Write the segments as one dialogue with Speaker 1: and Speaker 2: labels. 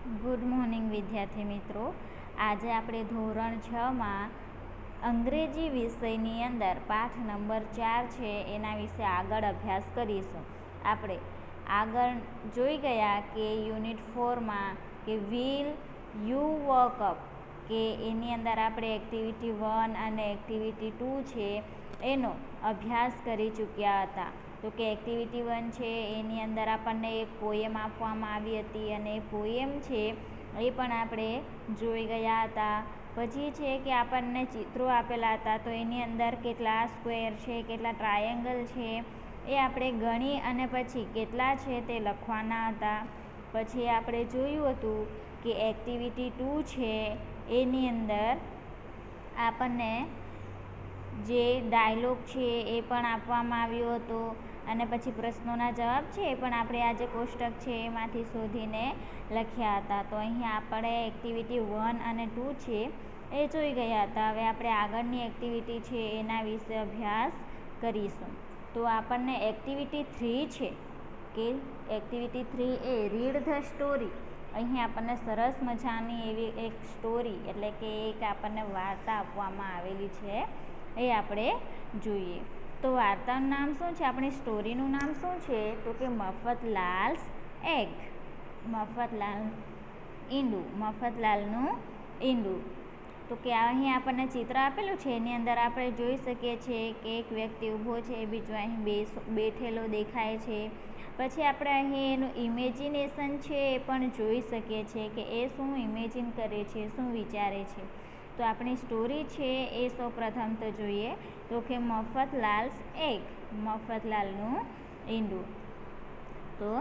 Speaker 1: Good morning વિદ્યાર્થી મિત્રો. આજે આપણે ધોરણ 6માં અંગ્રેજી વિષયની અંદર પાઠ નંબર 4 છે એના વિશે આગળ અભ્યાસ કરીશું. આપણે આગળ જોઈ ગયા કે યુનિટ 4માં કે વિલ યુ વોક અપ, કે એની અંદર આપણે એક્ટિવિટી 1 અને એક્ટિવિટી 2 છે એનો અભ્યાસ કરી ચૂક્યા હતા. તો કે એક્ટિવિટી 1 છે એની અંદર આપણને એક પોએમ આપવામાં આવી હતી અને એ પોએમ છે એ પણ આપણે જોઈ ગયા હતા. પછી છે કે આપણને ચિત્રો આપેલા હતા, તો એની અંદર કેટલા સ્ક્વેર છે, કેટલા ટ્રાયેંગલ છે એ આપણે ગણી અને પછી કેટલા છે તે લખવાના હતા. પછી આપણે જોયું હતું કે એક્ટિવિટી 2 છે એની અંદર આપણને જે ડાયલોગ છે એ પણ આપવામાં આવ્યો હતો અને પછી પ્રશ્નોના જવાબ છે એ પણ આપણે આ જે કોષ્ટક છે એમાંથી શોધીને લખ્યા હતા. તો અહીંયા આપણે એક્ટિવિટી 1 અને 2 છે એ જોઈ ગયા હતા. હવે આપણે આગળની એક્ટિવિટી છે એના વિશે અભ્યાસ કરીશું. તો આપણને એક્ટિવિટી 3 છે કે activity 3 A read the story. અહીં આપણને સરસ મજાની એવી એક સ્ટોરી એટલે કે એક આપણને વાર્તા આપવામાં આવેલી છે એ આપણે જોઈએ. તો વાર્તાનું નામ શું છે, આપણી સ્ટોરીનું નામ શું છે, તો કે મફતલાલ્સ એગ, મફતલાલ ઈંડું, મફતલાલનું ઈંડું. તો કે અહીં આપણને ચિત્ર આપેલું છે એની અંદર આપણે જોઈ શકીએ છીએ કે એક વ્યક્તિ ઊભો છે, બીજો અહીં બેઠેલો દેખાય છે. પછી આપણે અહીં એનું ઇમેજિનેશન છે એ પણ જોઈ શકીએ છીએ કે એ શું ઇમેજિન કરે છે, શું વિચારે છે. તો આપણી સ્ટોરી છે એ સૌપ્રથમ તો જોઈએ તો કે મફતલાલ્સ એગ, મફતલાલનું ઈંડું. તો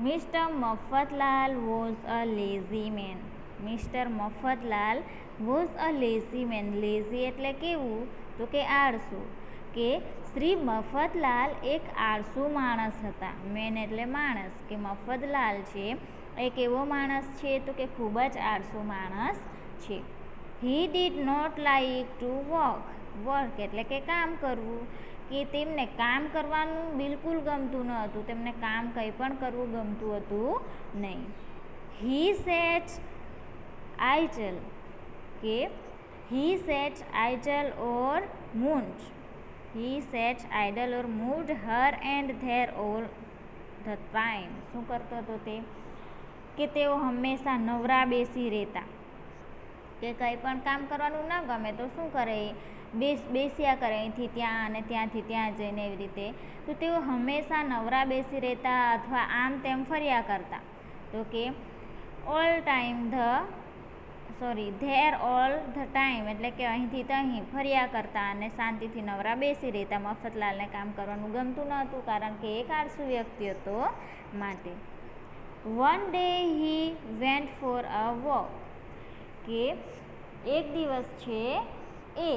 Speaker 1: Mister Mafatlal was a lazy man. Mister Mafatlal was a lazy man. Lazy એટલે કેવું, તો કે આળસુ. કે શ્રી મફતલાલ એક આળસુ માણસ હતા. મેન એટલે માણસ, કે મફતલાલ છે એક એવો માણસ છે તો કે ખૂબ જ આળસુ માણસ છે. He did not like to work એટલે કે કામ કરવું, કે તેમને કામ કરવાનું બિલકુલ ગમતું ન હતું, તેમને કામ કંઈ પણ કરવું ગમતું હતું નહીં. હી સેટ આઇડલ, કે he sat idle or mood, he sat idle or mood here and there all the time. શું કરતો હતો તે, કે તેઓ હંમેશા નવરા બેસી રહેતા, કે કંઈ પણ કામ કરવાનું ન ગમે તો શું કરે, બેસ્યા કરે અહીંથી ત્યાં અને ત્યાંથી ત્યાં જઈને એવી રીતે. તો તેઓ હંમેશા નવરા બેસી રહેતા અથવા આમ તેમ ફર્યા કરતા. તો કે all time there all the time એટલે કે અહીંથી ત્યાં ફર્યા કરતા અને શાંતિથી નવરા બેસી રહેતા. મફતલાલને કામ કરવાનું ગમતું ન હતું કારણ કે એક આળસુ વ્યક્તિ હતો માટે. One day he went for a walk, કે એક દિવસ છે એ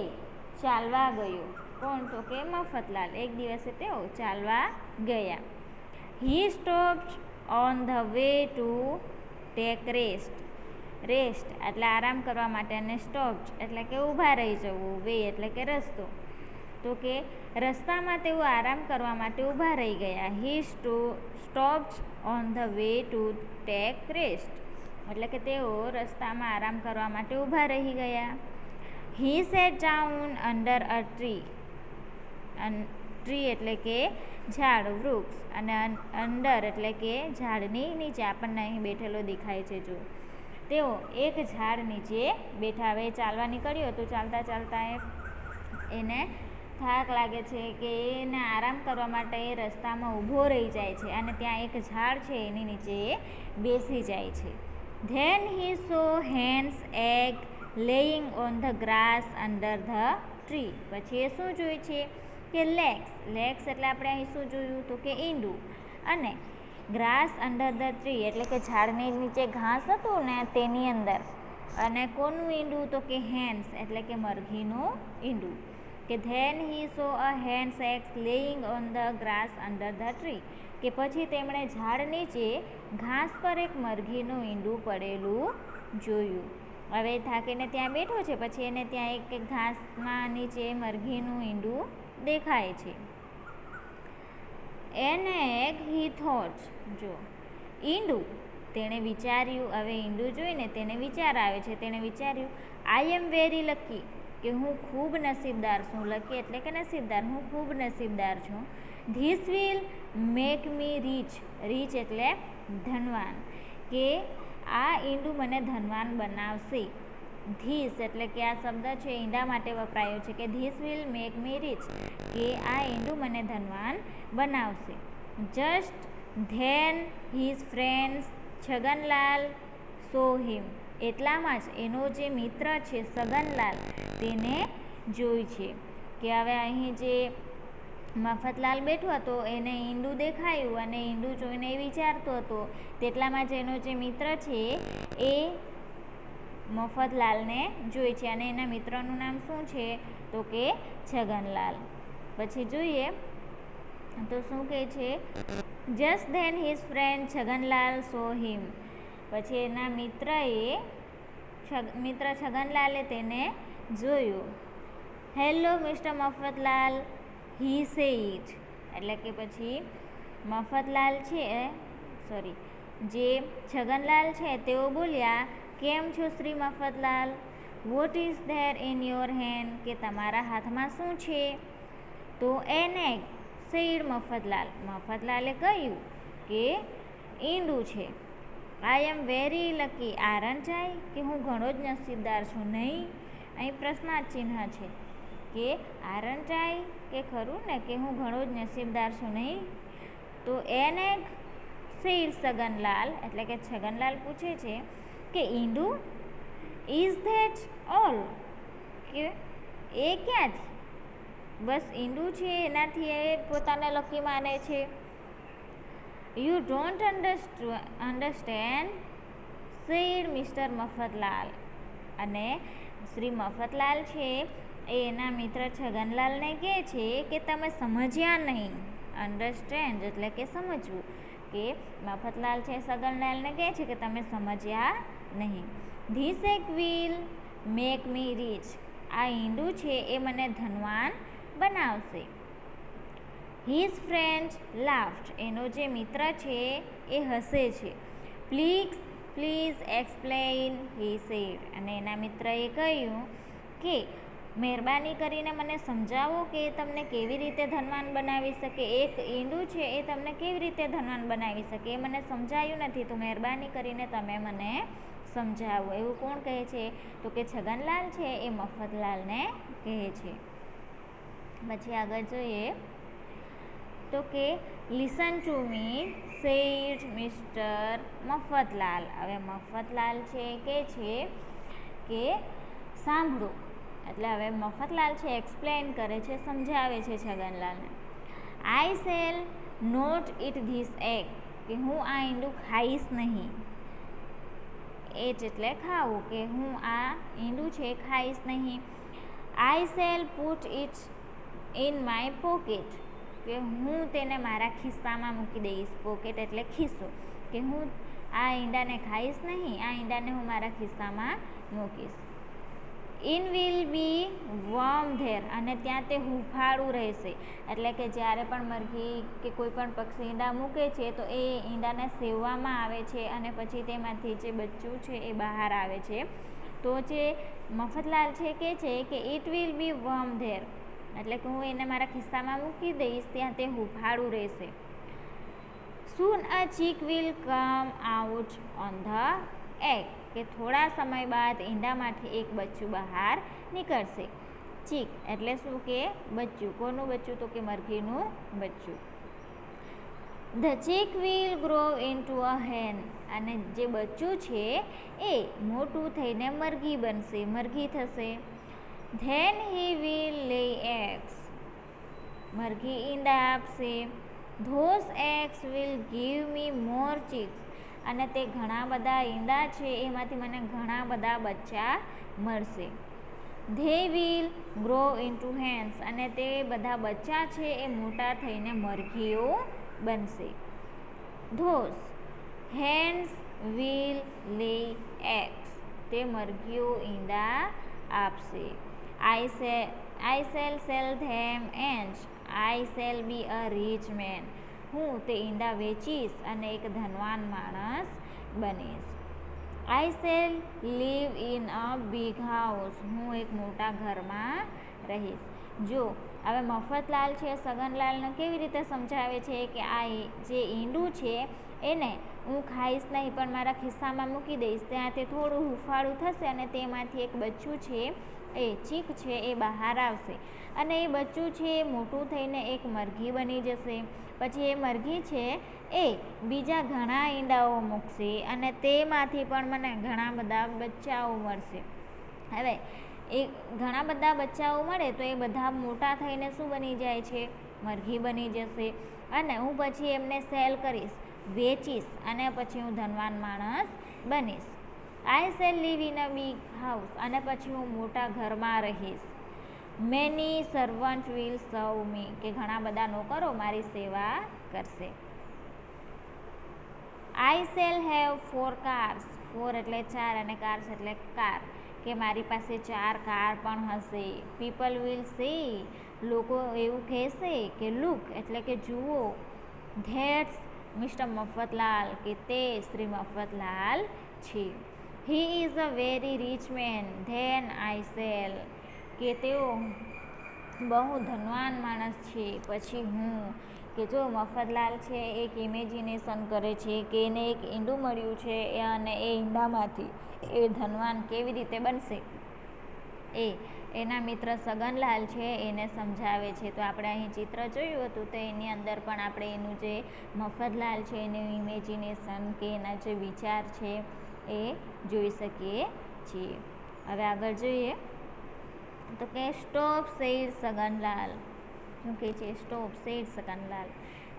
Speaker 1: ચાલવા ગયો. કોણ, તો કે મફતલાલ. એક દિવસે તેઓ ચાલવા ગયા. He stopped on the way to take rest. Rest એટલે આરામ કરવા માટે અને સ્ટોપ્ડ એટલે કે ઊભા રહી જવું, વે એટલે કે રસ્તો. તો કે રસ્તામાં તેઓ આરામ કરવા માટે ઊભા રહી ગયા. He stopped on the way to take rest એટલે કે તેઓ રસ્તામાં આરામ કરવા માટે ઊભા રહી ગયા. He sat down under a tree. Tree એટલે કે ઝાડ, વૃક્ષ, અને અંડર એટલે કે ઝાડની નીચે. આપણને અહીં બેઠેલો દેખાય છે જો. તેઓ એક ઝાડ નીચે બેઠા. હવે ચાલવા નીકળ્યો તો ચાલતા ચાલતા એને થાક લાગે છે કે એને આરામ કરવા માટે એ રસ્તામાં ઊભો રહી જાય છે અને ત્યાં એક ઝાડ છે એની નીચે એ બેસી જાય છે. Then he saw hens egg laying on the grass under the tree. પછી એ શું જોઈ છે કે લેગ્સ. લેગ્સ એટલે આપણે અહીં શું જોયું તો કે ઈંડું, અને ગ્રાસ અંડર ધ ટ્રી એટલે કે ઝાડની નીચે ઘાસ હતું ને તેની અંદર. અને કોનું ઈંડું તો કે હેન્સ એટલે કે મરઘીનું ઈંડું. કે then he saw a hens eggs laying on the grass under the tree, કે પછી તેમણે ઝાડ નીચે ઘાસ પર એક મરઘીનું ઈંડું પડેલું જોયું. હવે થાકીને ત્યાં બેઠો છે, પછી એને ત્યાં એક ઘાસમાં નીચે મરઘીનું ઈંડું દેખાય છે. એન એગ હી થોટ, જો ઈંડું તેણે વિચાર્યું, હવે ઈંડુ જોઈને તેને વિચાર આવે છે. તેણે વિચાર્યું, આઈ એમ વેરી લકી, કે હું ખૂબ નસીબદાર છું. લકી એટલે કે નસીબદાર, હું ખૂબ નસીબદાર છું. This will make me rich, rich એટલે ધનવાન, કે આ ઈંડુ મને ધનવાન બનાવશે. ધીસ એટલે કે આ શબ્દ છે ઈંડા માટે વપરાયો છે, કે this will make me rich, કે આ ઈંડુ મને ધનવાન બનાવશે. Just then his friends Chhaganlal saw him, એટલામાં જ એનો જે મિત્ર છે છગનલાલ તેને જોઈ છે. કે હવે અહીં જે મફતલાલ બેઠો હતો એને ઈંડુ દેખાયું અને ઈંડુ જોઈને એ વિચારતો હતો. તેટલામાં જ એનો જે મિત્ર છે એ મફતલાલને જોઈ છે અને એના મિત્રનું નામ શું છે તો કે છગનલાલ. પછી જોઈએ તો શું કહે છે, just then his friend Chhaganlal saw him, પછી એના મિત્ર છગનલાલે તેને જોયું. Hello mister Mafatlal, he said, એટલે કે પછી મફતલાલ છે જે છગનલાલ છે તેઓ બોલ્યા, કેમ છો Shri Mafatlal? What is there in your hand, કે તમારા હાથમાં શું છે? તો એન એગ, સેડ મફતલાલ, મફતલાલે કહ્યું કે ઈંડું છે. આઈ એમ વેરી લકી, આરન્ટ આઈ, કે હું ઘણો જ નસીબદાર છું નહીં. અહીં પ્રશ્નાર્થ ચિહ્ન છે કે આરન્ટ આઈ, કે ખરું ને કે હું ઘણો જ નસીબદાર છું નહીં. તો એન એગ સેડ છગનલાલ, એટલે કે છગનલાલ પૂછે છે કે ઈંડું, ઇઝ ધેટ ઓલ, કે એ ક્યાંથી? બસ ઈંડું છે એનાથી એ પોતાને લકી માને છે. You don't understand said Mister Mafatlal, અને શ્રી મફતલાલ છે એ એના મિત્ર છગનલાલને કહે છે કે તમે સમજ્યા નહીં. અન્ડરસ્ટેન્ડ એટલે કે સમજવું, કે મફતલાલ છે છગનલાલને કહે છે કે તમે સમજ્યા નહીં. This egg will make me rich, આ ઈંડું છે એ મને ધનવાન બનાવશે. હિઝ ફ્રેન્ડ લાફ્ડ, એનો જે મિત્ર છે એ હસે છે. પ્લીઝ એક્સપ્લેઇન, હી સેડ, અને એના મિત્રએ કહ્યું કે મહેરબાની કરીને મને સમજાવો કે તમને કેવી રીતે ધનવાન બનાવી શકે. એક ઈંડું છે એ તમને કેવી રીતે ધનવાન બનાવી શકે એ મને સમજાયું નથી, તો મહેરબાની કરીને તમે મને સમજાવો. એવું કોણ કહે છે તો કે છગનલાલ છે એ મફતલાલને કહે છે. પછી આગળ જોઈએ તો કે listen to me said Mister Mafatlal. હવે મફતલાલ છે કે સાંભળો, એટલે હવે મફતલાલ છે એક્સપ્લેન કરે છે, સમજાવે છે છગનલાલને. I shall not eat this egg, કે હું આ ઈંડું ખાઈશ નહીં. એટ એટલે ખાવું, કે હું આ ઈંડું છે ખાઈશ નહીં. આઈ shell put it in my pocket, કે હું તેને મારા ખિસ્સામાં મૂકી દઈશ. પોકેટ એટલે ખિસ્સો, કે હું આ ઈંડાને ખાઈશ નહીં, આ ઈંડાને હું મારા ખિસ્સામાં મૂકીશ. In will be warm there, અને ત્યાં તે હૂંફાળું રહેશે. એટલે કે જ્યારે પણ મરઘી કે કોઈ પણ પક્ષી ઈંડા મૂકે છે તો એ ઈંડાને સેવવામાં આવે છે અને પછી તેમાંથી જે બચ્ચું છે એ બહાર આવે છે. તો જે મફતલાલ છે કે it will be warm there, એટલે કે હું એને મારા ખિસ્સામાં મૂકી દઈશ, ત્યાં તે હૂંફાળું રહેશે. Soon a chick will come out on the egg, કે થોડા સમય બાદ ઈંડામાંથી એક બચ્ચું બહાર નીકળશે. ચીક એટલે શું કે બચ્ચું. કોનું બચ્ચું તો કે મરઘીનું બચ્ચું. The chick will grow into a hen, અને જે બચ્ચું છે એ મોટું થઈને મરઘી બનશે, મરઘી થશે. Then he will lay eggs, મરઘી ઈંડા આપશે. Those eggs will give me more cheeks, અને તે ઘણા બધા ઈંડા છે એમાંથી મને ઘણા બધા બચ્ચા મળશે. They will grow into hens, અને તે બધા બચ્ચા છે એ મોટા થઈને મરઘીઓ બનશે. Those hens will lay eggs, તે મરઘીઓ ઈંડા આપશે. I shall sell them and I shall be a rich man, હું તે ઈંડા વેચીશ અને એક ધનવાન માણસ બનીશ. I shall live in a big house. હું એક મોટા ઘરમાં રહીશ. જો હવે મફતલાલ છે સગનલાલને કેવી રીતે સમજાવે છે કે આ જે ઈંડું છે એને હું ખાઈશ નહીં પણ મારા ખિસ્સામાં મૂકી દઈશ, ત્યાંથી થોડું હુંફાળું થશે અને તેમાંથી એક બચ્ચું છે એ ચીક છે એ બહાર આવશે અને એ બચ્ચું છે એ મોટું થઈને એક મરઘી બની જશે. પછી એ મરઘી છે એ બીજા ઘણા ઈંડાઓ મૂકશે અને તેમાંથી પણ મને ઘણા બધા બચ્ચાઓ મળશે. હવે એ ઘણા બધા બચ્ચાઓ મળે તો એ બધા મોટા થઈને શું બની જાય છે? મરઘી બની જશે અને હું પછી એમને સેલ કરીશ, વેચીશ અને પછી હું ધનવાન માણસ બનીશ. I shall live in a big house. અને પછી હું મોટા ઘરમાં રહીશ. મેની સર્વન્ટ વિલ સર્વ મી. કે ઘણા બધા નોકરો મારી સેવા કરશે. આઈ શેલ હેવ 4 કાર્સ. 4 એટલે 4 અને કાર્સ એટલે કાર. કે મારી પાસે 4 કાર પણ હશે. People will see. લોકો એવું કહેશે કે લુક એટલે કે જુઓ, ધેટ્સ મિસ્ટર મફતલાલ. કે તે શ્રી મફતલાલ છે. He is a very rich man. Then I shall. કે તેઓ બહુ ધનવાન માણસ છે. પછી હું કે જો મફતલાલ છે એક ઇમેજિનેશન કરે છે કે એને એક ઈંડું મળ્યું છે અને એ ઈંડામાંથી એ ધનવાન કેવી રીતે બનશે એ એના મિત્ર સગનલાલ છે એને સમજાવે છે. તો આપણે અહીં ચિત્ર જોયું હતું તો એની અંદર પણ આપણે એનું જે મફતલાલ છે એનું ઇમેજિનેશન કે એના જે વિચાર છે એ જોઈ શકીએ છીએ. હવે આગળ જોઈએ તો કે સ્ટોપ સેડ સગનલાલ. શું કહે છે? સ્ટોપ સેડ સગનલાલ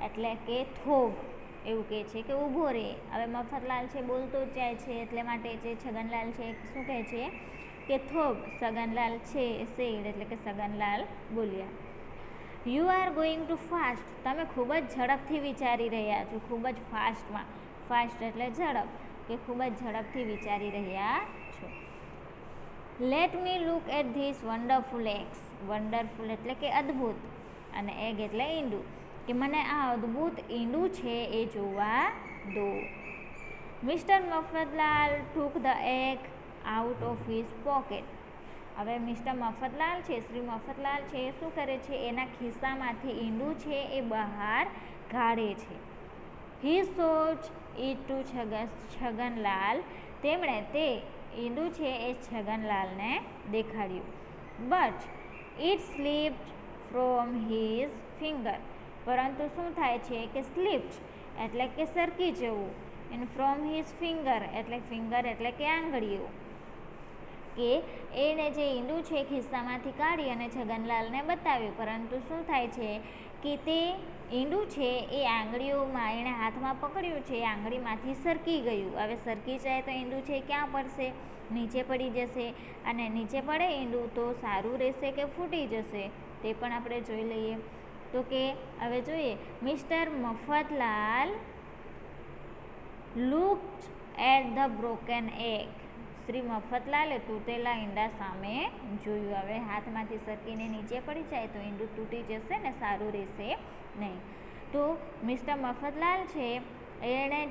Speaker 1: એટલે કે થોભ, એવું કહે છે કે ઊભો રહે. હવે મફતલાલ છે બોલતો જ જાય છે એટલે માટે જે છગનલાલ છે શું કહે છે કે થોભ. સગનલાલ છે સેડ એટલે કે સગનલાલ બોલ્યા. You are going to fast. તમે ખૂબ જ ઝડપથી વિચારી રહ્યા છો. ખૂબ જ ફાસ્ટમાં, ફાસ્ટ એટલે ઝડપ, કે ખૂબ જ ઝડપથી વિચારી રહ્યા છો. Let me look at this wonderful eggs. Wonderful એટલે કે અદ્ભુત અને એગ એટલે ઈંડું. કે મને આ અદ્ભુત ઈંડું છે એ જોવા દો. Mister Mafatlal took the egg out of his pocket. હવે મિસ્ટર મફતલાલ છે, શ્રી મફતલાલ છે એ શું કરે છે? એના ખિસ્સામાંથી ઈંડું છે એ બહાર કાઢે છે. હી શોટ ઇટ ટુ છગનલાલ. તેમણે તે ઈંડું છે એ છગનલાલને દેખાડ્યું. But it slipped from his finger. પરંતુ શું થાય છે કે સ્લીપ્ડ એટલે કે સરકી જવું, એન્ડ ફ્રોમ હિઝ ફિંગર એટલે ફિંગર એટલે કે આંગળીઓ. કે એણે જે ઈંડું છે ખિસ્સામાંથી કાઢી અને છગનલાલને બતાવ્યું, પરંતુ શું થાય છે કે તે ઈંડું છે એ આંગળીઓમાં એણે હાથમાં પકડ્યું છે એ આંગળીમાંથી સરકી ગયું. હવે સરકી જાય તો ઈંડું છે ક્યાં પડશે? નીચે પડી જશે અને નીચે પડે ઈંડું તો સારું રહેશે કે ફૂટી જશે તે પણ આપણે જોઈ લઈએ. તો કે હવે જોઈએ, mister Mafatlal looked at the broken egg. Shri મફતલાલે તૂટેલા ઈંડા સામે જોયું. હવે હાથમાંથી સરકીને નીચે પડી જાય તો ઈંડું તૂટી જશે ને સારું રહેશે નહીં. તો મિસ્ટર મફતલાલ છે એણે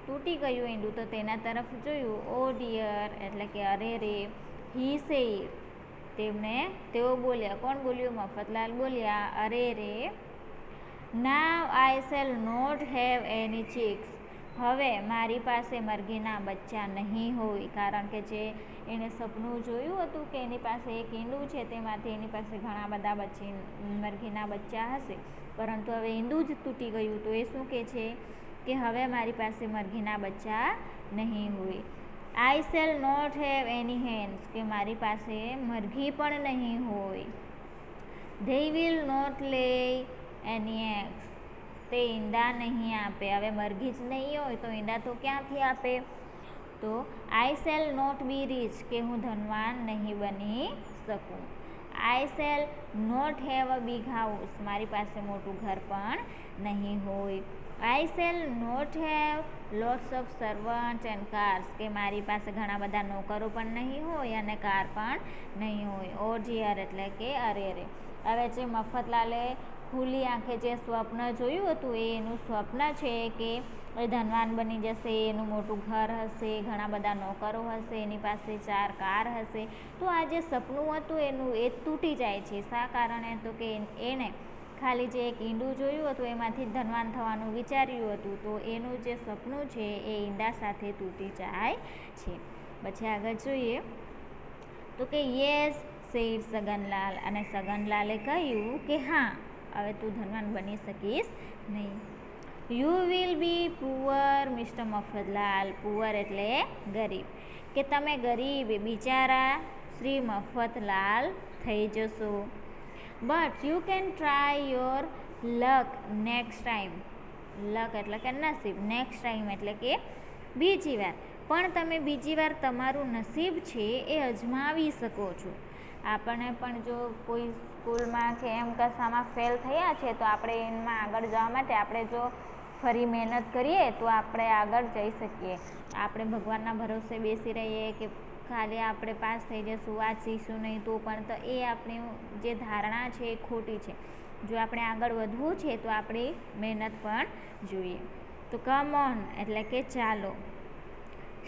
Speaker 1: તૂટી ગયું ઈંડું તો તેના તરફ જોયું. ઓ ડિયર એટલે કે અરે રે. He said. તેઓ બોલ્યા. કોણ બોલ્યું? મફતલાલ બોલ્યા, અરે રે. Now I shall not have any chicks. હવે મારી પાસે મરઘીના બચ્ચા નહીં હોય. કારણ કે જે એણે સપનું જોયું હતું કે એની પાસે એક ઈંડું છે તેમાંથી એની પાસે ઘણા બધા મરઘીના બચ્ચા હશે, પરંતુ હવે ઈંડું જ તૂટી ગયું તો એ શું કહે છે કે હવે મારી પાસે મરઘીના બચ્ચા નહીં હોય. I shall not have any hens. કે મારી પાસે મરઘી પણ નહીં હોય. ધે વિલ નોટ લે એની એગ્સ. તે ઈંડા નહીં આપે. હવે મરઘી જ નહીં હોય તો ઈંડા તો ક્યાંથી આપે? તો I shall not be rich. કે હું ધનવાન નહીં બની શકું. I shall not have a big house. મારી પાસે મોટું ઘર પણ નહીં હોય. I shall not have lots of servants and cars. કે મારી પાસે ઘણા બધા નોકરો પણ નહીં હોય અને કાર પણ નહીં હોય. ઓ ડિયર એટલે કે અરે રે. હવે જે મફતલાલે ખુલ્લી આંખે જે સ્વપ્ન જોયું હતું એ એનું સ્વપ્ન છે કે એ ધનવાન બની જશે, એનું મોટું ઘર હશે, ઘણા બધા નોકરો હશે, એની પાસે 4 કાર હશે. તો આ જે સપનું હતું એનું એ તૂટી જાય છે. શા કારણે? તો કે એણે ખાલી જે એક ઈંડું જોયું હતું એમાંથી ધનવાન થવાનું વિચાર્યું હતું, તો એનું જે સપનું છે એ ઈંડા સાથે તૂટી જાય છે. પછી આગળ જોઈએ તો કે યસ સેડ સગનલાલ, અને સગનલાલે કહ્યું કે હા, હવે તું ધનવાન બની શકીશ નહીં. You will B poor mister Mafatlal, poor એટલે ગરીબ, કે તમે ગરીબ બિચારા શ્રી મફતલાલ થઈ જશો. But you can try your luck next time, luck એટલે કે નસીબ, નેક્સ્ટ ટાઈમ એટલે કે બીજી વાર, પણ તમે બીજી વાર તમારું નસીબ છે એ અજમાવી શકો છો. આપણને પણ જો કોઈ સ્કૂલમાં કે એમ કશામાં ફેલ થયા છે તો આપણે એમાં આગળ જવા માટે આપણે જો ફરી મહેનત કરીએ તો આપણે આગળ જઈ શકીએ. આપણે ભગવાનના ભરોસે બેસી રહીએ કે ખાલી આપણે પાસ થઈ જશું, વાંચીશું નહીં તો પણ, તો એ આપણી જે ધારણા છે એ ખોટી છે. જો આપણે આગળ વધવું છે તો આપણી મહેનત પણ જોઈએ. તો કમ ઓન એટલે કે ચાલો,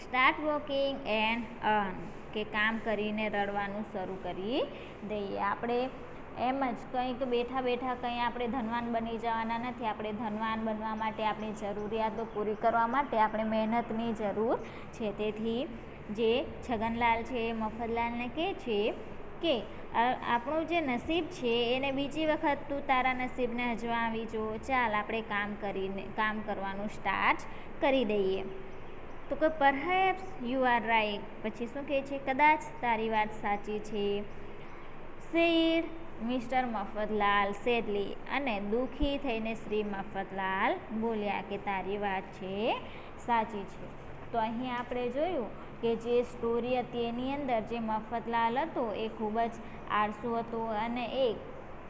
Speaker 1: સ્ટાર્ટ વોકિંગ એન્ડ અર્ન, કે કામ કરીને રડવાનું શરૂ કરી દઈએ. આપણે એમ જ કંઈક બેઠા બેઠા કંઈ આપણે ધનવાન બની જવાના નથી. આપણે ધનવાન બનવા માટે, આપણી જરૂરિયાતો પૂરી કરવા માટે આપણે મહેનતની જરૂર છે. તેથી જે છગનલાલ છે એ મફતલાલને કહે છે કે આપણું જે નસીબ છે એને બીજી વખત તું તારા નસીબને અજમાવી જો, ચાલ આપણે કામ કરવાનું સ્ટાર્ટ કરી દઈએ. તો કે પરહેપ્સ યુ આર રાઇટ, પછી શું કહે છે? કદાચ તારી વાત સાચી છે. સેડ મિસ્ટર મફતલાલ સેડલી, અને દુઃખી થઈને શ્રી મફતલાલ બોલ્યા કે તારી વાત છે સાચી છે. તો અહીં આપણે જોયું કે જે સ્ટોરી હતી એની અંદર જે મફતલાલ હતો એ ખૂબ જ આળસુ હતો અને એ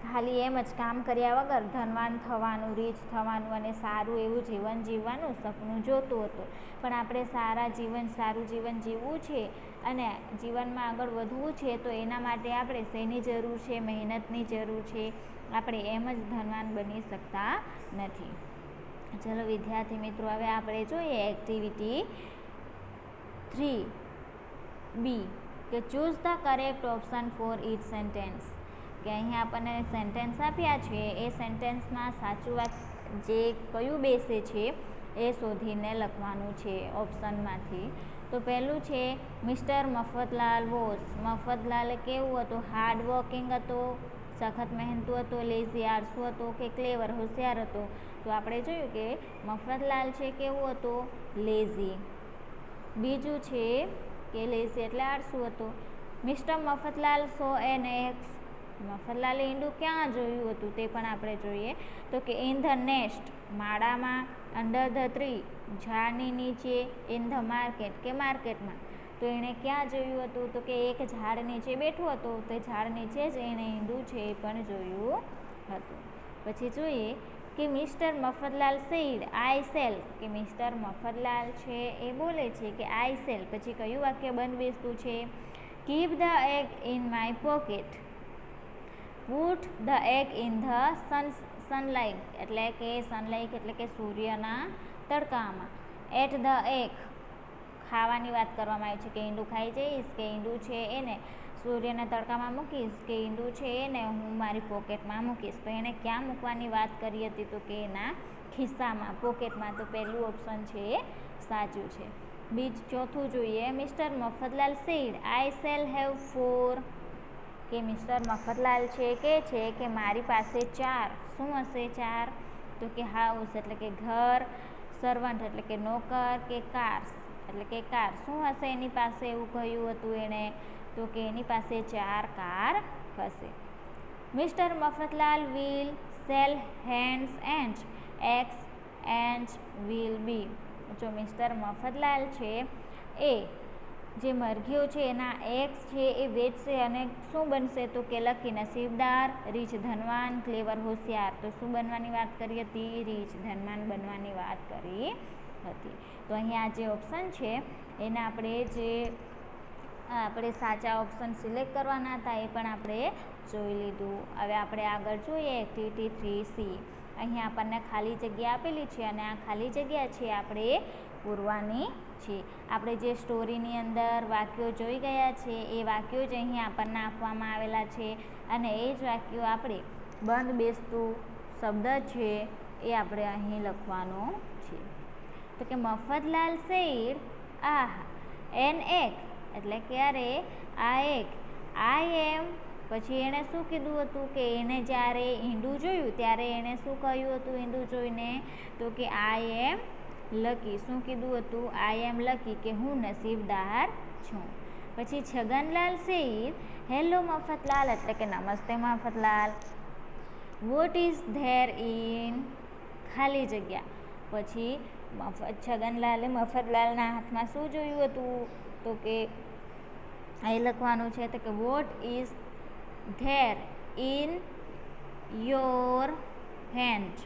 Speaker 1: ખાલી એમ જ કામ કર્યા વગર ધનવાન થવાનું, રીચ થવાનું અને સારું એવું જીવન જીવવાનું સપનું જોતો હતો. પણ આપણે સારું જીવન જીવવું છે અને જીવનમાં આગળ વધવું છે તો એના માટે આપણે શેની જરૂર છે? મહેનતની જરૂર છે. આપણે એમ જ ધનવાન બની શકતા નથી. ચલો વિદ્યાર્થી મિત્રો, હવે આપણે જોઈએ એક્ટિવિટી 3B, કે choose the correct option for each sentence, કે અહીં આપણને સેન્ટેન્સ આપ્યા છે એ સેન્ટેન્સમાં સાચું જે કયું બેસે છે એ શોધીને લખવાનું છે ઓપ્શનમાંથી. તો પહેલું છે મિસ્ટર મફતલાલ વોઝ, મફતલાલ કેવું હતું? હાર્ડ વર્કિંગ હતો, સખત મહેનતુ હતો, લેઝી આળસુ હતો, કે ક્લેવર હોશિયાર હતો? તો આપણે જોયું કે મફતલાલ છે કેવું હતો? લેઝી. બીજું છે કે લેઝી એટલે આળસુ હતો. Mister Mafatlal saw an eggs, મફતલાલે ઈંડું ક્યાં જોયું હતું તે પણ આપણે જોઈએ. તો કે ઇન ધ નેસ્ટ, માળામાં, અંડર ધ ટ્રી, ઝાડની નીચે, ઇન ધ માર્કેટ, કે માર્કેટમાં. તો એણે ક્યાં જોયું હતું? તો કે એક ઝાડ નીચે બેઠો હતો, તે ઝાડ નીચે જ એણે ઈંડું છે એ પણ જોયું હતું. પછી જોઈએ કે mister Mafatlal said I cell, કે મિસ્ટર મફતલાલ છે એ બોલે છે કે આઈ સેલ, પછી કયું વાક્ય બંધ બેસતું છે? Keep the egg in my pocket, put the egg in the sunlight, એટલે કે સનલાઇટ એટલે કે સૂર્યના તડકામાં. એટ ધ એગ, ખાવાની વાત કરવામાં આવી છે કે ઈંડું ખાઈ જઈશ, કે ઈંડું છે એને સૂર્યના તડકામાં મૂકીશ, કે ઈંડું છે એને હું મારી પોકેટમાં મૂકીશ. તો એણે ક્યાં મૂકવાની વાત કરી હતી? તો કે એના ખિસ્સામાં, પોકેટમાં. તો પહેલું ઓપ્શન છે એ સાચું છે. ચોથું જોઈએ, mister Mafatlal said I shell have 4, કે મિસ્ટર મફતલાલ છે કે મારી પાસે 4, શું હશે 4? તો કે હાઉસ એટલે કે ઘર, સર્વન્ટ એટલે કે નોકર, કે કાર્સ એટલે કે કાર. શું હશે એની પાસે એવું કહ્યું હતું એણે? તો કે એની પાસે 4 કાર હશે. Mister Mafatlal will cell hands and eggs and will be, જો મિસ્ટર મફતલાલ છે એ જે મરઘીઓ છે એના એગ્સ છે એ વેચશે અને શું બનશે? તો કે લકી નસીબદાર, રીચ ધનવાન, ક્લેવર હોશિયાર. તો શું બનવાની વાત કરી હતી? રીચ ધનવાન બનવાની વાત કરી હતી. તો અહીંયા જે ઓપ્શન છે એને આપણે સાચા ઓપ્શન સિલેક્ટ કરવાના હતા એ પણ આપણે જોઈ લીધું. હવે આપણે આગળ જોઈએ એક્ટિવિટી 3C. અહીં આપણને ખાલી જગ્યા આપેલી છે અને આ ખાલી જગ્યા છે આપણે પૂરવાની છે. આપણે જે સ્ટોરીની અંદર વાક્યો જોઈ ગયા છે એ વાક્યો જ અહીં આપણને આપવામાં આવેલા છે અને એ જ વાક્યો આપણે બંધ બેસતું શબ્દ છે એ આપણે અહીં લખવાનો છે. તો કે મફતલાલ સેડ આહા એન એક એટલે ક્યારે આ એક આઈ એમ. પછી એણે શું કીધું હતું કે એને જ્યારે ઈંડું જોયું ત્યારે એણે શું કહ્યું હતું ઈંડું જોઈને? તો કે આઈ એમ લકી. શું કીધું હતું? આઈ એમ લકી, કે હું નસીબદાર છું. પછી છગનલાલ સેડ હેલો મફતલાલ એટલે કે નમસ્તે Mafatlal. What is there in ખાલી જગ્યા. પછી છગનલાલે મફતલાલના હાથમાં શું જોયું હતું? તો કે અહીં લખવાનું છે તો કે what is there in your hand,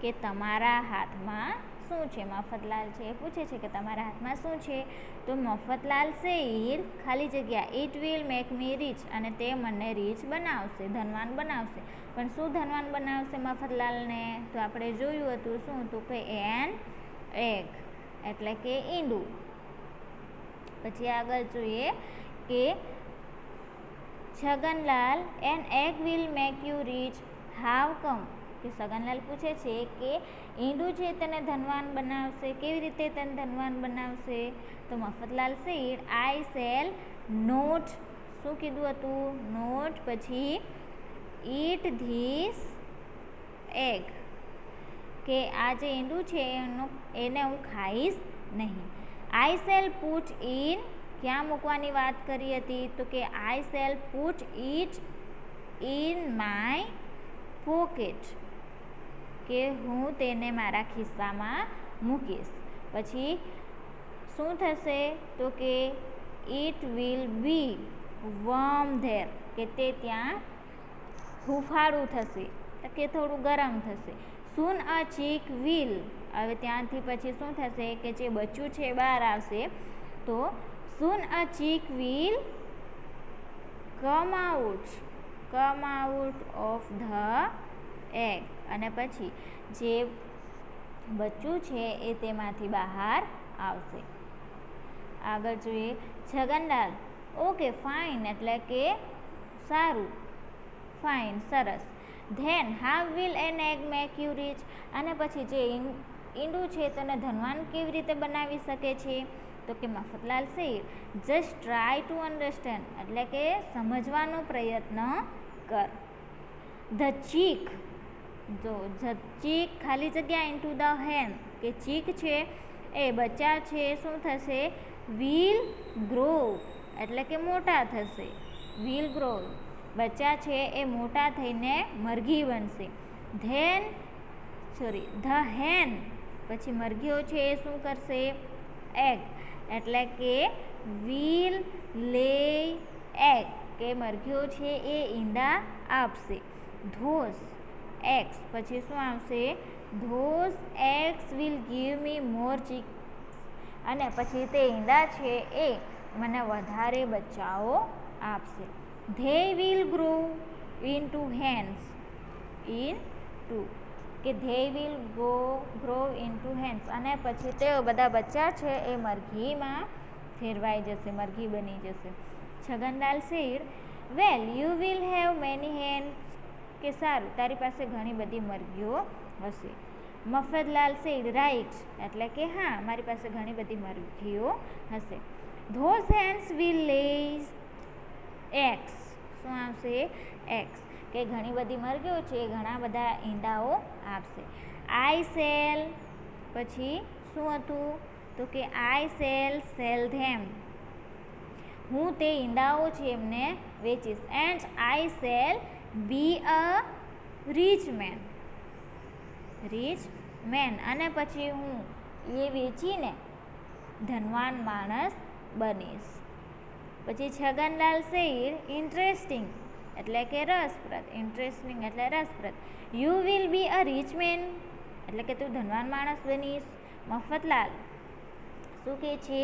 Speaker 1: કે તમારા હાથમાં શું છે? મફતલાલ છે એ પૂછે છે કે તમારા હાથમાં શું છે? તો મફતલાલ સેડ ખાલી જગ્યા it will make me rich, અને તે મને રીચ બનાવશે, ધનવાન બનાવશે. પણ શું ધનવાન બનાવશે મફતલાલને? તો આપણે જોયું હતું શું? તો કે એન એગ એટલે કે ઈંડું. પછી આગળ જોઈએ કે Chhaganlal an egg will make you rich how come, કે છગનલાલ પૂછે છે કે ઈંડું છે તેને ધનવાન બનાવશે, કેવી રીતે તેને ધનવાન બનાવશે? તો Mafatlal said I shall not, શું કીધું હતું? નોટ. પછી ઈટ ધીસ એગ, કે આ જે ઈંડું છે એને હું ખાઈશ નહીં. આઈ સેલ પુટ ઇન, ક્યાં મૂકવાની વાત કરી હતી? તો કે I cell put it in my pocket, કે હું તેને મારા ખિસ્સામાં મૂકીશ. પછી શું થશે? તો કે it will be warm there, કે તે ત્યાં હુંફાળું થશે, કે થોડું ગરમ થશે. સૂન અ ચીક વિલ, હવે ત્યાંથી પછી શું થશે? કે જે બચ્ચું છે બહાર આવશે. તો soon a chick will come out of the egg, અને પછી જે બચ્ચું છે એ તેમાંથી બહાર આવશે. આગળ જોઈએ છગનલાલ ઓકે ફાઇન એટલે કે સારું, ફાઇન સરસ. Then how will an egg make you rich, અને પછી જે ઈંડું છે તેને ધનવાન કેવી રીતે બનાવી શકે છે? તો કે Mafatlal said just try to understand એટલે કે સમજવાનો પ્રયત્ન કર. ધ ચીક, જો ચીક ખાલી જગ્યા ઇન્ટુ ધ હેન, કે ચીક છે એ બચ્ચા છે શું થશે? વિલ ગ્રો એટલે કે મોટા થશે. વિલ ગ્રો, બચ્ચા છે એ મોટા થઈને મરઘી બનશે. ધ હેન, પછી મરઘીઓ છે એ શું કરશે? એગ એટલે કે વિલ લે એગ, કે મરઘીઓ છે એ ઈંડા આપશે. ધોઝ એગ્સ, પછી શું આવશે? Those eggs will give me more cheeks, અને પછી તે ઈંડા છે એ મને વધારે બચ્ચાઓ આપશે. They will grow into hens, કે they will grow into hens, અને પછી તેઓ બધા બચ્ચા છે એ મરઘીમાં ફેરવાઈ જશે, મરઘી બની જશે. Chhaganlal said well you will have many hens, કે સારું તારી પાસે ઘણી બધી મરઘીઓ હશે. મફતલાલ સેડ રાઈટ એટલે કે હા મારી પાસે ઘણી બધી મરઘીઓ હશે. Those hens will lays eggs, શું આવશે? એગ્સ, કે ઘણી બધી મરઘીઓ છે ઘણા બધા ઈંડાઓ આપશે. આઈ સેલ, પછી શું હતું? તો કે આઈ સેલ ધેમ, હું તે ઈંડાઓ છે એમને વેચીશ. And I shall be a rich man, અને પછી હું એ વેચીને ધનવાન માણસ બનીશ. પછી છગનલાલ સેડ ઇન્ટરેસ્ટિંગ એટલે કે રસપ્રદ, ઇન્ટરેસ્ટિંગ એટલે રસપ્રદ. You will be a rich man એટલે કે તું ધનવાન માણસ બનીશ. મફતલાલ શું કહે છે?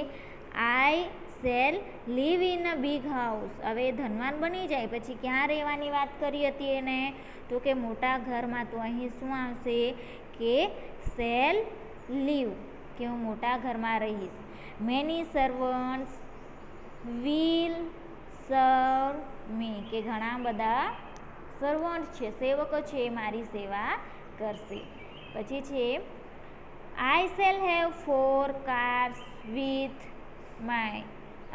Speaker 1: આઈ shall live in a big house. હવે ધનવાન બની જાય પછી ક્યાં રહેવાની વાત કરી હતી એને, તો કે મોટા ઘરમાં. તો અહીં શું આવશે કે શેલ લીવ, કે હું મોટા ઘરમાં રહીશ. મેની સર્વન્ટ્સ વિલ સર્વ મી, કે ઘણા બધા સર્વન્ટ છે, સેવકો છે, મારી સેવા કરશે. પછી છે આઈ shell have 4 cars with my.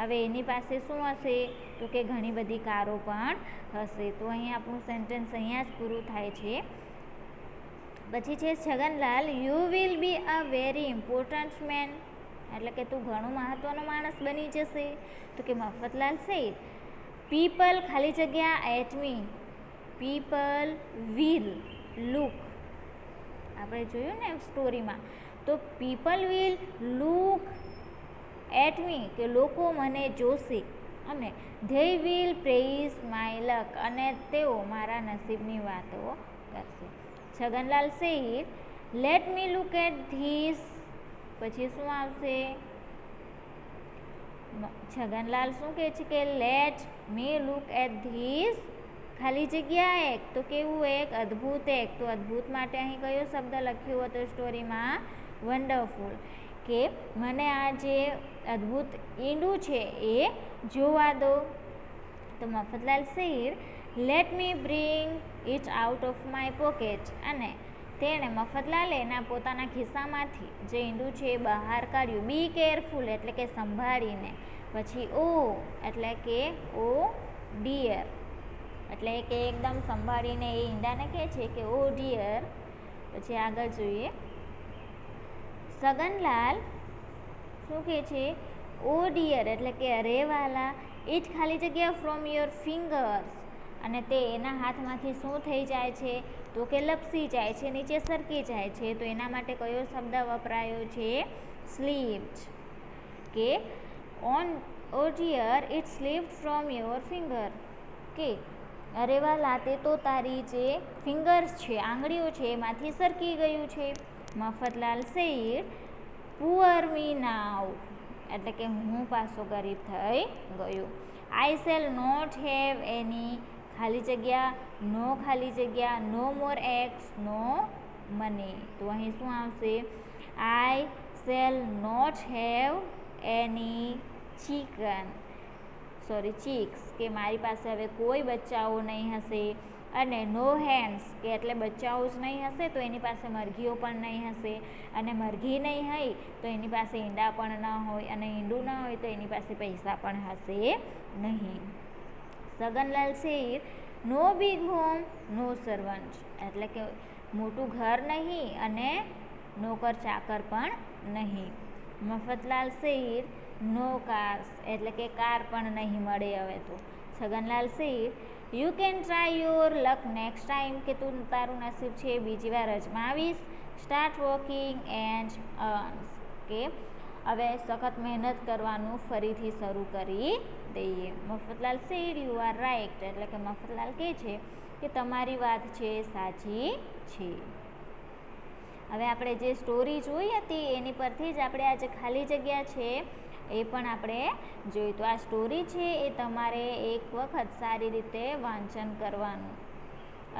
Speaker 1: હવે એની પાસે શું હશે, તો કે ઘણી બધી કારો પણ હશે. તો અહીં આપણું સેન્ટેન્સ અહીંયા જ પૂરું થાય છે. પછી છે Chhaganlal you will be a very important man, એટલે કે તું ઘણો મહત્વનો માણસ બની જશે. તો કે મફતલાલ સેડ પીપલ ખાલી જગ્યા at me, people will look. આપણે જોયું ને સ્ટોરીમાં, તો people will look at me, કે લોકો મને જોશે. અને they will praise my luck, અને તેઓ મારા નસીબની વાતો કરશે. Chhaganlal said let me look at this. પછી શું આવશે, છગનલાલ શું કહે છે કે let me look at this ખાલી જગ્યા એક, તો કેવું એક અદ્ભુત એક. તો અદ્ભુત માટે અહીં કયો શબ્દ લખ્યો હતો સ્ટોરીમાં, વન્ડરફુલ, કે મને આ જે અદ્ભુત ઈંડું છે એ જોવા દો. તો Mafatlal said let me bring it out of my pocket, અને તેણે મફતલાલે એના પોતાના ખિસ્સામાંથી જે ઈંડું છે એ બહાર કાઢ્યું. બી કેરફુલ, એટલે કે સંભાળીને. પછી ઓ, એટલે કે ઓ ડિયર, એટલે કે એકદમ સંભાળીને એ ઈંડાને કહે છે કે ઓ ડિયર. પછી આગળ જોઈએ, છગનલાલ શું કહે છે, ઓ ડિયર, એટલે કે અરે વાલા, ઇટ ખાલી જગ્યા ફ્રોમ યોર ફિંગર્સ, અને તે એના હાથમાંથી શું થઈ જાય છે, તો કે લપસી જાય છે, નીચે સરકી જાય છે. તો એના માટે કયો શબ્દ વપરાયો છે, સ્લીપ્ડ, કે on oh dear it slipped from your finger, કે અરે વાલા, તે તો તારી જે ફિંગર્સ છે, આંગળીઓ છે, એમાંથી સરકી ગયું છે. Mafatlal said poor me now, એટલે કે હું પાછો ગરીબ થઈ ગયો. I shall not have any ખાલી જગ્યા, નો ખાલી જગ્યા, નો મોર એગ્સ, નો મની. તો અહીં શું આવશે, I shall not have any chicks, કે મારી પાસે હવે કોઈ બચ્ચાઓ નહીં હશે. અને નો હેન્ડ્સ, કે એટલે બચ્ચાઓ જ નહીં હશે તો એની પાસે મરઘીઓ પણ નહીં હશે. અને મરઘી નહીં હોય તો એની પાસે ઈંડા પણ ન હોય, અને ઈંડું ન હોય તો એની પાસે પૈસા પણ હશે નહીં. Chhaganlal said no big home, no servant, એટલે કે મોટું ઘર નહીં અને નોકર ચાકર પણ નહીં. મફતલાલ સેડ નો કાર્સ, એટલે કે કાર પણ નહીં મળે હવે તો. Chhaganlal said you can try your luck next time, કે તું તારું નસીબ છે બીજી વાર અજમાવીશ. સ્ટાર્ટ વર્કિંગ એન્ડ અર્ન્સ, કે હવે સખત મહેનત કરવાનું ફરીથી શરૂ કરી દઈએ. Mafatlal said you are right, એટલે કે મફતલાલ કહે છે કે તમારી વાત છે સાચી છે. હવે આપણે જે સ્ટોરી જોઈ હતી એની પરથી જ આપણે આ જે ખાલી જગ્યા છે એ પણ આપણે જોઈ. તો આ સ્ટોરી છે એ તમારે એક વખત સારી રીતે વાંચન કરવાનું.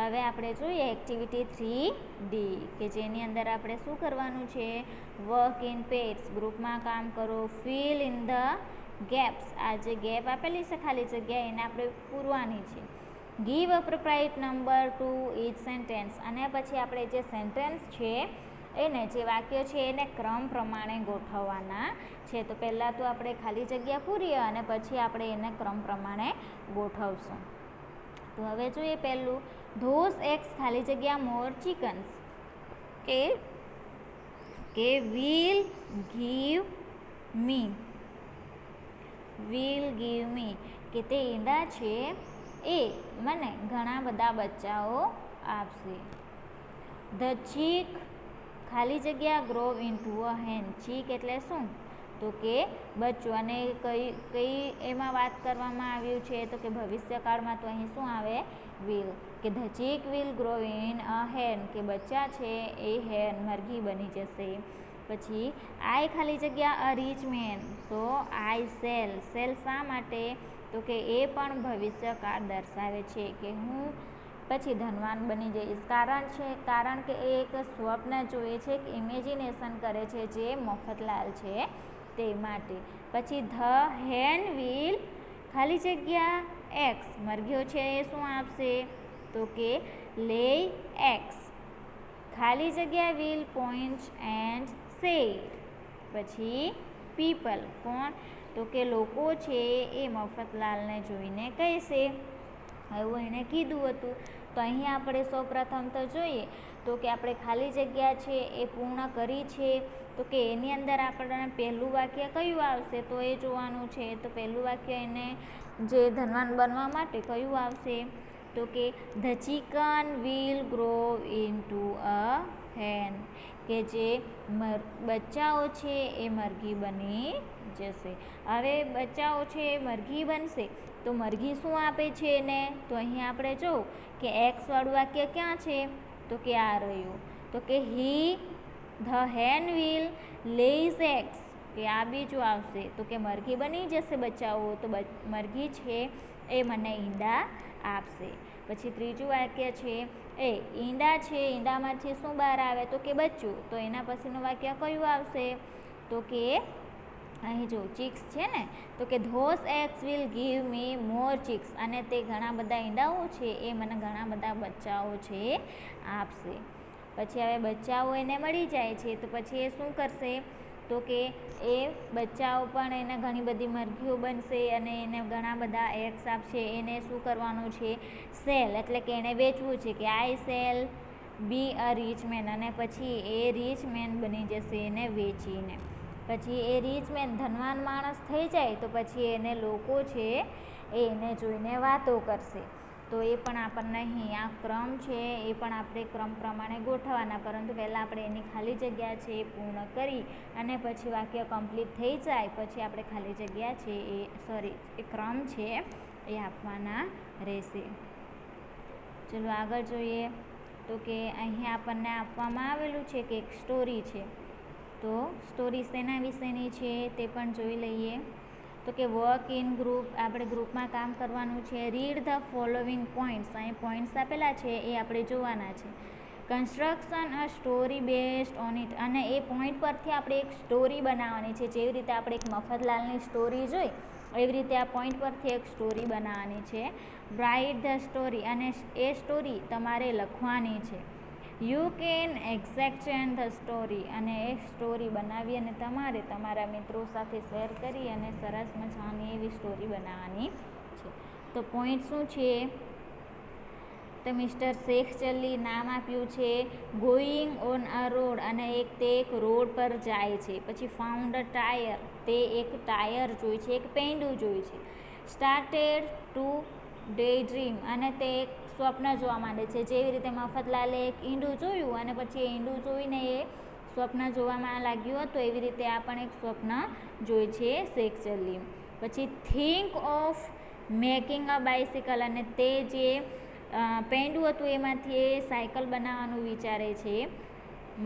Speaker 1: હવે આપણે જોઈએ એક્ટિવિટી 3D, કે જેની અંદર આપણે શું કરવાનું છે, વર્ક ઇન પેર્સ, ગ્રુપમાં કામ કરો. ફિલ ઇન ધ ગેપ્સ, આ જે ગેપ આપેલી છે ખાલી જગ્યા એને આપણે પૂરવાની છે. Give appropriate number to each sentence, અને પછી આપણે જે સેન્ટેન્સ છે એને, જે વાક્ય છે એને ક્રમ પ્રમાણે ગોઠવવાના છે. તો પહેલાં તો આપણે ખાલી જગ્યા પૂરીએ અને પછી આપણે એને ક્રમ પ્રમાણે ગોઠવશું. તો હવે જોઈએ પહેલું, ધોઝ એગ્સ ખાલી જગ્યા મોર ચિકન્સ, કે વિલ ગીવ મી, કે તે ઈંડા છે એ મને ઘણા બધા બચ્ચાઓ આપશે. ધ ચીક ખાલી જગ્યા ગ્રો ઇન્ટુ અ હેન, ચીક એટલે શું, તો કે બચ્ચું. અને કઈ એમાં વાત કરવામાં આવ્યું છે, તો કે ભવિષ્યકાળમાં. તો અહીં શું આવે, વિલ, કે the chick will grow in a hen, કે બચ્ચા છે એ હેન મરઘી બની જશે. પછી આઈ ખાલી જગ્યા અ રીચ મેન, તો આઈ સેલ, સેલ શા માટે, તો કે એ પણ ભવિષ્યકાળ દર્શાવે છે કે હું પછી ધનવાન બની જઈશ. કારણ કે એ એક સ્વપ્ન જોઈએ છે, એક ઇમેજિનેશન કરે છે જે મફતલાલ છે તે માટે. પછી ધ હેન વિલ ખાલી જગ્યા એક્સ, મરઘીઓ છે એ શું આપશે, તો કે લે એક્સ, ખાલી જગ્યા વિલ પોઈન્ટ એન્ડ સેડ. પછી પીપલ કોણ, તો કે લોકો છે એ મફતલાલને જોઈને કહેશે, એવું એણે કીધું હતું. તો અહીં આપણે સૌપ્રથમ તો જોઈએ તો કે આપણે ખાલી જગ્યા છે એ પૂર્ણ કરી છે, તો કે એની અંદર આપણને પહેલું વાક્ય કયું આવશે તો એ જોવાનું છે. તો પહેલું વાક્ય એને જે ધનવાન બનવા માટે કયું આવશે, તો કે the chicken will grow into a hen, કે જે બચ્ચાઓ છે એ મરઘી બની જશે. હવે બચ્ચાઓ છે એ મરઘી બનશે તો મરઘી શું આપે છે એને, તો અહીં આપણે જો કે એક્સ વાળું વાક્ય ક્યાં છે, તો કે આ રહ્યું, તો કે the Han will lays eggs, કે આ બીજું આવશે, તો કે મરઘી બની જશે બચ્ચાઓ, તો મરઘી છે એ મને ઈંડા આપશે. પછી ત્રીજું વાક્ય છે એ ઈંડા છે, ઈંડામાંથી શું બહાર આવે, તો કે બચ્ચું, તો એના પછીનું વાક્ય કયું આવશે, તો કે અહીં જો ચિક્સ છે ને, તો કે those eggs will give me more chicks, અને તે ઘણા બધા ઈંડાઓ છે એ મને ઘણા બધા બચ્ચાઓ છે આપશે. પછી હવે બચ્ચાઓ એને મળી જાય છે તો પછી એ શું કરશે, તો કે એ બચ્ચાઓ પણ એને ઘણી બધી મરઘીઓ બનશે અને એને ઘણા બધા એગ્સ આપશે. એને શું કરવાનું છે, સેલ, એટલે કે એને વેચવું છે કે I shall be a rich man, અને પછી એ રીચ મેન બની જશે એને વેચીને. પછી એ રીચ મેન ધનવાન માણસ થઈ જાય તો પછી એને લોકો છે એ એને જોઈને વાતો કરશે. તો એ પણ આપણને અહીં આ ક્રમ છે એ પણ આપણે ક્રમ પ્રમાણે ગોઠવવાના, પરંતુ પહેલાં આપણે એની ખાલી જગ્યા છે એ પૂર્ણ કરી અને પછી વાક્ય કમ્પ્લીટ થઈ જાય પછી આપણે ખાલી જગ્યા છે એ ક્રમ છે એ આપવાના રહેશે. ચલો આગળ જોઈએ તો કે અહીં આપણને આપવામાં આવેલું છે કે એક સ્ટોરી છે, તો સ્ટોરી શેના વિશેની છે તે પણ જોઈ લઈએ. તો કે વર્ક ઇન ગ્રુપ, આપણે ગ્રુપમાં કામ કરવાનું છે. રીડ ધ ફોલોવિંગ પોઈન્ટ્સ, અહીં પોઈન્ટ્સ આપેલા છે એ આપણે જોવાના છે. Construction a story based on it, અને એ પોઈન્ટ પરથી આપણે એક સ્ટોરી બનાવવાની છે. જેવી રીતે આપણે એક મફતલાલની સ્ટોરી જોઈ એવી રીતે આ પોઈન્ટ પરથી એક સ્ટોરી બનાવવાની છે. રાઇટ ધ સ્ટોરી, અને એ સ્ટોરી તમારે લખવાની છે. You can exchange the story, અને એ સ્ટોરી બનાવી અને તમારે તમારા મિત્રો સાથે શેર કરી અને સરસ મજાની એવી સ્ટોરી બનાવવાની છે. તો પોઈન્ટ શું છે, તો મિસ્ટર શેખ ચલ્લી નામ આપ્યું છે ગોઈંગ ઓન અ રોડ, અને તે એક રોડ પર જાય છે. પછી ફાઉન્ડ અ ટાયર, તે એક ટાયર જોઈ છે, એક પૈંડું જોઈ છે. સ્ટાર્ટેડ ટુ ડે ડ્રીમ, અને તે એક સ્વપ્ન જોવા માંડે છે. જેવી રીતે મફતલાલે એક ઈંડું જોયું અને પછી એ ઈંડું જોઈને એ સ્વપ્ન જોવામાં લાગ્યું હતું, એવી રીતે આ પણ એક સ્વપ્ન જોઈ છે શેખ ચલ્લી. પછી think of making a bicycle, અને તે જે પૈંડું હતું એમાંથી એ સાયકલ બનાવવાનું વિચારે છે.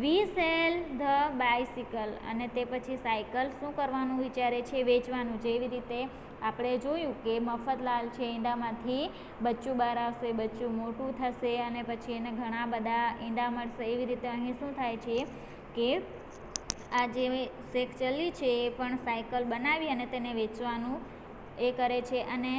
Speaker 1: વી સેલ ધ બાઇસિકલ, અને તે પછી સાયકલ શું કરવાનું વિચારે છે, વેચવાનું. જેવી રીતે આપણે જોયું કે મફતલાલ છે ઈંડામાંથી બચ્ચું બહાર આવશે, બચ્ચું મોટું થશે અને પછી એને ઘણા બધા ઈંડા મળશે. એવી રીતે અહીં શું થાય છે કે આ જે શેખ ચલ્લી છે એ પણ સાયકલ બનાવી અને તેને વેચવાનું એ કરે છે. અને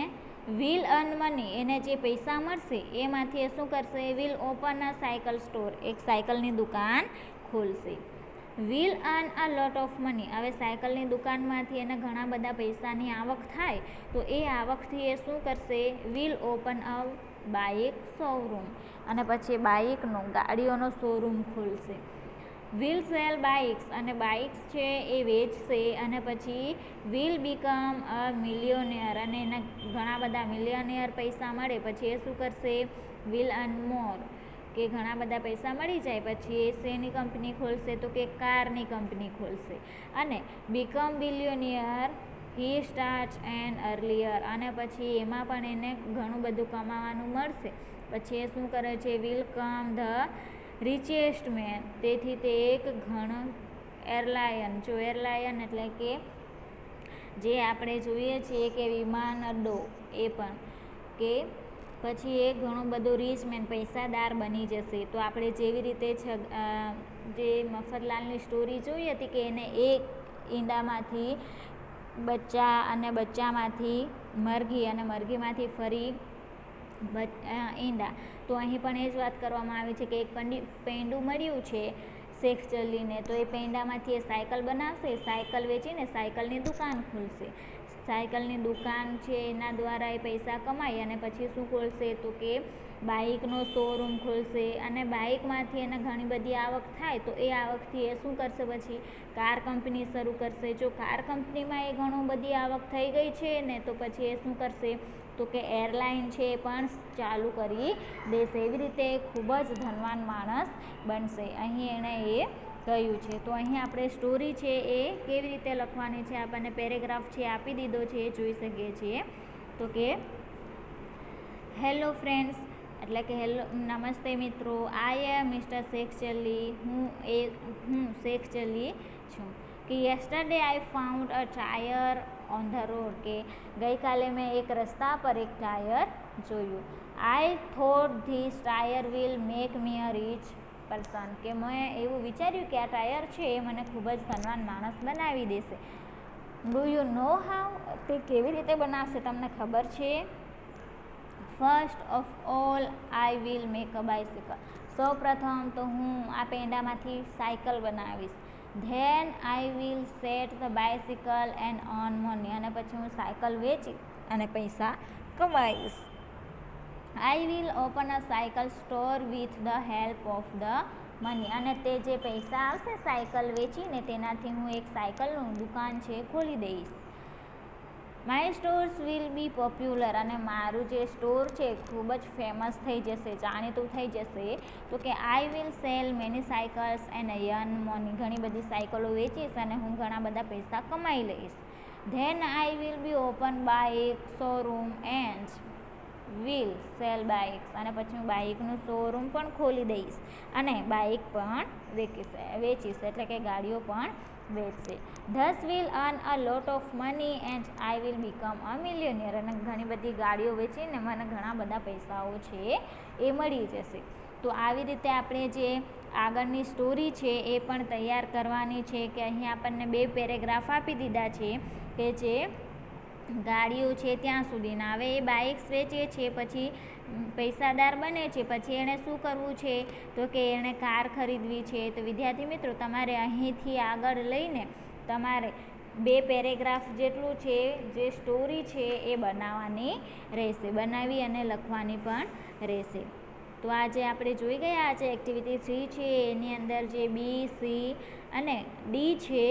Speaker 1: વિલ અર્ન મની, એને જે પૈસા મળશે એમાંથી એ શું કરશે, will open a cycle store, એક સાયકલની દુકાન ખોલશે. Will earn a lot of money, હવે સાયકલની દુકાનમાંથી એને ઘણા બધા પૈસાની આવક થાય તો એ આવકથી એ શું કરશે, will open a bike showroom, અને પછી બાઇકનો ગાડીઓનો શોરૂમ ખોલશે. વિલ સેલ બાઇક્સ, અને બાઇક્સ છે એ વેચશે. અને પછી વિલ બીકમ અ મિલિયોનેર, અને એને ઘણા બધા મિલિયોનેર પૈસા મળે પછી એ શું કરશે, વિલ અર્ન મોર, કે ઘણા બધા પૈસા મળી જાય પછી એ શેની કંપની ખોલશે, તો કે કારની કંપની ખોલશે. અને બીકમ બિલિયોનિયર હી સ્ટાર્ટ એન અર્લિયર, અને પછી એમાં પણ એને ઘણું બધું કમાવાનું મળશે પછી એ શું કરે છે, will come the richest man, તેથી તે એક ઘણો એરલાયન. જો એરલાયન એટલે કે જે આપણે જોઈએ છીએ કે વિમાન અડ્ડો, એ પણ કે પછી એ ઘણો બધો રીચ મેન પૈસાદાર બની જશે. તો આપણે જેવી રીતે જે મફતલાલની સ્ટોરી જોઈ હતી કે એને એક ઈંડામાંથી બચ્ચા અને બચ્ચામાંથી મરઘી અને મરઘીમાંથી ફરી ઈંડા, તો અહીં પણ એ જ વાત કરવામાં આવી છે કે એક પૈંડું મળ્યું છે શેખચલ્લીને, તો એ પૈંડામાંથી એ સાયકલ બનાવશે, સાયકલ વેચીને સાયકલની દુકાન ખોલશે. સાયકલની દુકાન છે એના દ્વારા એ પૈસા કમાઈ અને પછી શું ખોલશે, તો કે બાઇકનો શોરૂમ ખોલશે અને બાઇકમાંથી એને ઘણી બધી આવક થાય તો એ આવકથી એ શું કરશે, પછી કાર કંપની શરૂ કરશે. જો કાર કંપનીમાં એ ઘણું બધી આવક થઈ ગઈ છે ને, તો પછી એ શું કરશે, તો કે એરલાઇન છે એ પણ ચાલુ કરી દેશે. એવી રીતે ખૂબ જ ધનવાન માણસ બનશે, અહીં એણે એ કહ્યું છે. તો અહીં આપણે સ્ટોરી છે એ કેવી રીતે લખવાની છે, આપણને પેરેગ્રાફ છે આપી દીધો છે, એ જોઈ શકીએ છીએ. તો કે હેલો ફ્રેન્ડ્સ, એટલે કે નમસ્તે મિત્રો, આઈ એમ મિસ્ટર શેખચલ્લી, હું શેખચલ્લી છું. કે yesterday I found a tyre on the road, કે ગઈકાલે મેં એક રસ્તા પર એક ટાયર જોયું. I thought this tyre will make me a rich person, કે મેં એવું વિચાર્યું કે આ ટાયર છે એ મને ખૂબ જ ધનવાન માણસ બનાવી દેશે. ડુ યુ નો હાઉ, તે કેવી રીતે બનાવશે, તમને ખબર છે? First of all I will make a bicycle, સૌ પ્રથમ તો હું આ પેંડામાંથી સાયકલ બનાવીશ. Then I will sell the bicycle and earn money, અને પછી હું સાયકલ વેચી અને પૈસા કમાઈશ. I will open a cycle store with the help of the money, અને તે જે પૈસા આવશે સાયકલ વેચીને તેનાથી હું એક સાયકલનું દુકાન છે ખોલી દઈશ. My stores will be popular, અને મારું જે સ્ટોર છે ખૂબ જ ફેમસ થઈ જશે, જાણીતું થઈ જશે. તો કે I will cell many cycles and earn money, ઘણી બધી સાયકલો વેચીશ અને હું ઘણા બધા પૈસા કમાઈ લઈશ. Than I will be open bike showroom and will cell bikes, અને પછી હું બાઇકનું શોરૂમ પણ ખોલી દઈશ અને બાઇક પણ વેચીશ, એટલે કે ગાડીઓ પણ વેચશે. Thus will earn a lot of money and I will become a millionaire, અને ઘણી બધી ગાડીઓ વેચીને મને ઘણા બધા પૈસાઓ છે એ મળી જશે. તો આવી રીતે આપણે જે આગળની સ્ટોરી છે એ પણ તૈયાર કરવાની છે. કે અહીં આપણને 2 પેરેગ્રાફ આપી દીધા છે કે જે ગાડીઓ છે ત્યાં સુધીના. હવે એ બાઇક્સ વેચે છે, પછી પૈસાદાર બને છે, પછી એણે શું કરવું છે, તો કે એણે કાર ખરીદવી છે. તો વિદ્યાર્થી મિત્રો, તમારે અહીંથી આગળ લઈને તમારે 2 પેરેગ્રાફ જેટલું છે જે સ્ટોરી છે એ બનાવવાની રહેશે, બનાવી અને લખવાની પણ રહેશે. તો આજે આપણે જોઈ ગયા, આજે એક્ટિવિટી 3 છે એની અંદર જે બી, સી અને ડી છે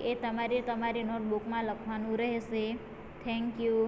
Speaker 1: એ તમારી નોટબુકમાં લખવાનું રહેશે. Thank you.